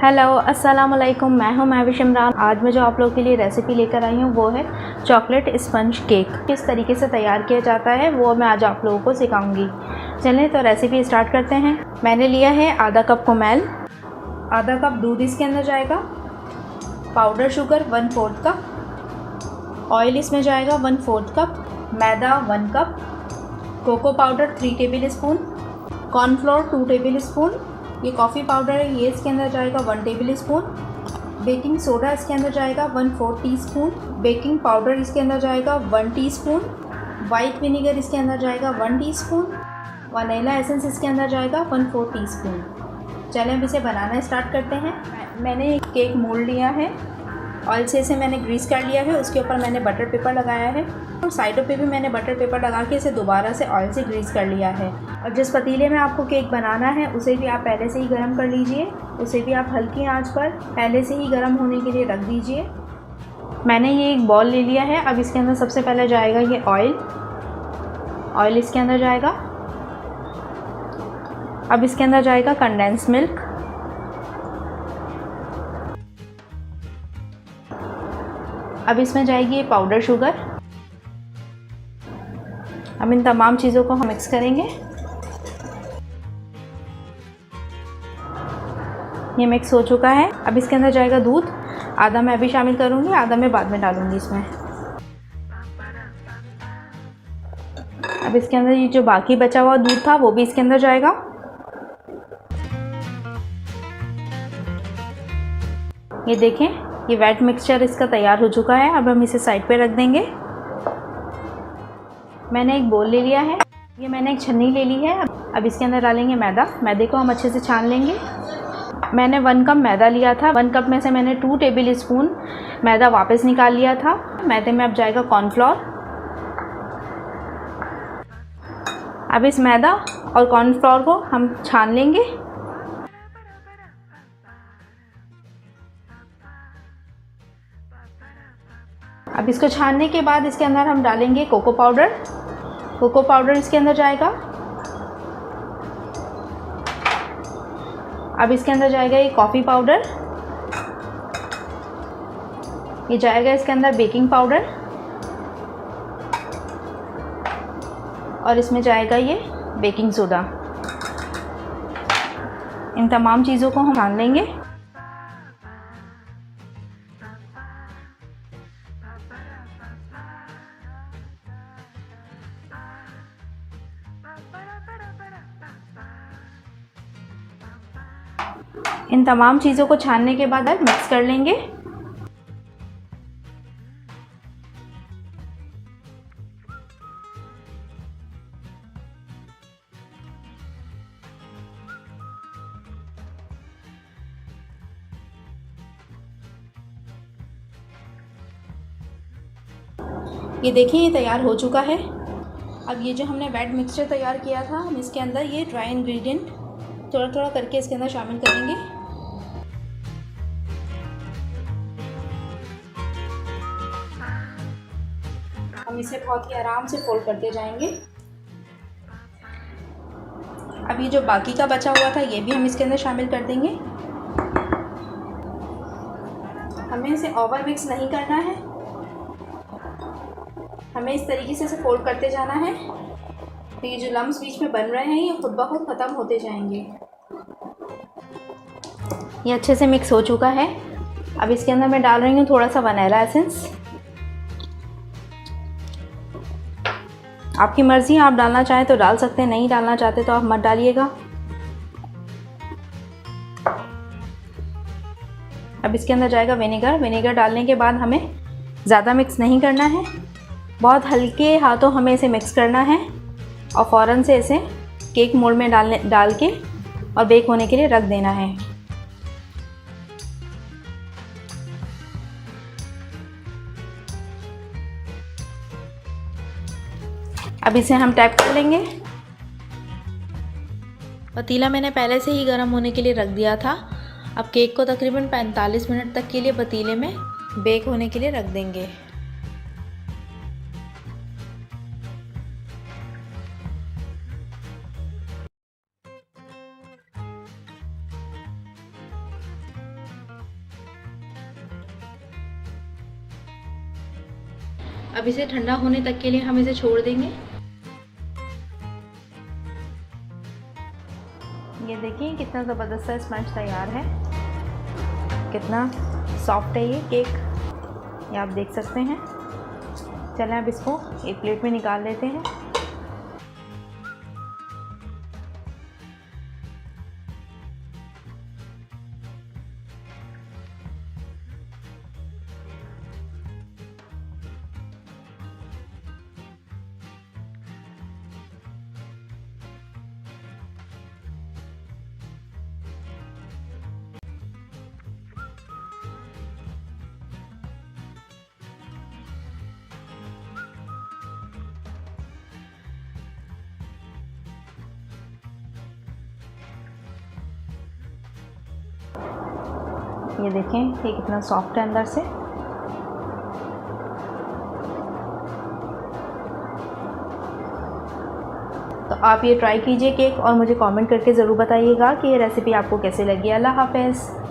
Hello अस्सलाम वालेकुम, मैं हूं महविश इमरान। आज मैं जो आप लोगों के लिए रेसिपी लेकर आई हूं वो है चॉकलेट स्पंज केक। किस तरीके से तैयार किया जाता है वो मैं आज आप लोगों को सिखाऊंगी। चलें तो रेसिपी स्टार्ट करते हैं। मैंने लिया है आधा कप कोमल, आधा कप दूध इसके अंदर जाएगा, पाउडर शुगर 1/4 कप, ऑयल इसमें जाएगा 1/4 कप, मैदा 1 cup, cocoa powder 3 tablespoon, cornflour 2 tablespoon, ये कॉफ़ी पाउडर है ये इसके अंदर जाएगा 1 टेबल स्पून, बेकिंग सोडा इसके अंदर जाएगा 1/4 टीस्पून, बेकिंग पाउडर इसके अंदर जाएगा 1 टीस्पून, वाइट विनीगर इसके अंदर जाएगा 1 टीस्पून, वनीला एसेंस इसके अंदर जाएगा 1/4 टीस्पून। चलें अब इसे बनाना स्टार्ट करते हैं। मैंने एक केक मोल्ड लिया है, ऑयल से इसे मैंने ग्रीस कर लिया है, उसके ऊपर मैंने बटर पेपर लगाया है और साइडों पे भी मैंने बटर पेपर लगा के इसे दोबारा से ऑयल से ग्रीस कर लिया है। और जिस पतीले में आपको केक बनाना है उसे भी आप पहले से ही गर्म कर लीजिए, उसे भी आप हल्की आंच पर पहले से ही गर्म होने के लिए रख दीजिए। मैंने ये एक बॉल ले लिया है। अब इसके अंदर सबसे पहले जाएगा ये ऑयल इसके अंदर जाएगा। अब इसके अंदर जाएगा कंडेंस मिल्क, अब इसमें जाएगी ये पाउडर शुगर। अब इन तमाम चीज़ों को हम मिक्स करेंगे। ये मिक्स हो चुका है। अब इसके अंदर जाएगा दूध, आधा मैं अभी शामिल करूँगी, आधा मैं बाद में डालूँगी इसमें। अब इसके अंदर ये जो बाकी बचा हुआ दूध था वो भी इसके अंदर जाएगा। ये देखें, ये वेट मिक्सचर इसका तैयार हो चुका है। अब हम इसे साइड पे रख देंगे। मैंने एक बोल ले लिया है, ये मैंने एक छन्नी ले ली है। अब इसके अंदर डालेंगे मैदा। मैदे को हम अच्छे से छान लेंगे। मैंने 1 कप मैदा लिया था, 1 कप में से मैंने 2 टेबल स्पून मैदा वापस निकाल लिया था। मैदे में अब जाएगा कॉर्नफ्लोर। अब इस मैदा और कॉर्नफ्लोर को हम छान लेंगे। अब इसको छानने के बाद इसके अंदर हम डालेंगे कोको पाउडर इसके अंदर जाएगा। अब इसके अंदर जाएगा ये कॉफ़ी पाउडर, ये जाएगा इसके अंदर बेकिंग पाउडर और इसमें जाएगा ये बेकिंग सोडा। इन तमाम चीज़ों को हम छान लेंगे। इन तमाम चीज़ों को छानने के बाद मिक्स कर लेंगे। ये देखिए, ये तैयार हो चुका है। अब ये जो हमने वेट मिक्सचर तैयार किया था, हम इसके अंदर ये ड्राई इंग्रेडिएंट थोड़ा थोड़ा करके इसके अंदर शामिल करेंगे। हम इसे बहुत ही आराम से फोल्ड करते जाएंगे। अब ये जो बाकी का बचा हुआ था ये भी हम इसके अंदर शामिल कर देंगे। हमें इसे ओवर मिक्स नहीं करना है, हमें इस तरीके से इसे फोल्ड करते जाना है। तो ये जो लम्स बीच में बन रहे हैं ये खुद ब खुद ख़त्म होते जाएंगे। ये अच्छे से मिक्स हो चुका है। अब इसके अंदर मैं डाल रही हूँ थोड़ा सा वनीला एसेंस। आपकी मर्ज़ी, आप डालना चाहें तो डाल सकते हैं, नहीं डालना चाहते तो आप मत डालिएगा। अब इसके अंदर जाएगा विनेगर डालने के बाद हमें ज़्यादा मिक्स नहीं करना है, बहुत हल्के हाथों हमें इसे मिक्स करना है और फ़ौरन से इसे केक मोल्ड में डाल के और बेक होने के लिए रख देना है। अब इसे हम टैप कर लेंगे। पतीला मैंने पहले से ही गर्म होने के लिए रख दिया था। अब केक को तकरीबन 45 मिनट तक के लिए पतीले में बेक होने के लिए रख देंगे। अब इसे ठंडा होने तक के लिए हम इसे छोड़ देंगे। ये देखिए कितना ज़बरदस्त सा स्पंज तैयार है, कितना सॉफ्ट है ये केक, ये आप देख सकते हैं। चलें अब इसको एक प्लेट में निकाल लेते हैं। ये देखें ये कितना सॉफ्ट है अंदर से। तो आप ये ट्राई कीजिए केक और मुझे कमेंट करके ज़रूर बताइएगा कि ये रेसिपी आपको कैसी लगी। अल्लाह हाफ़िज़।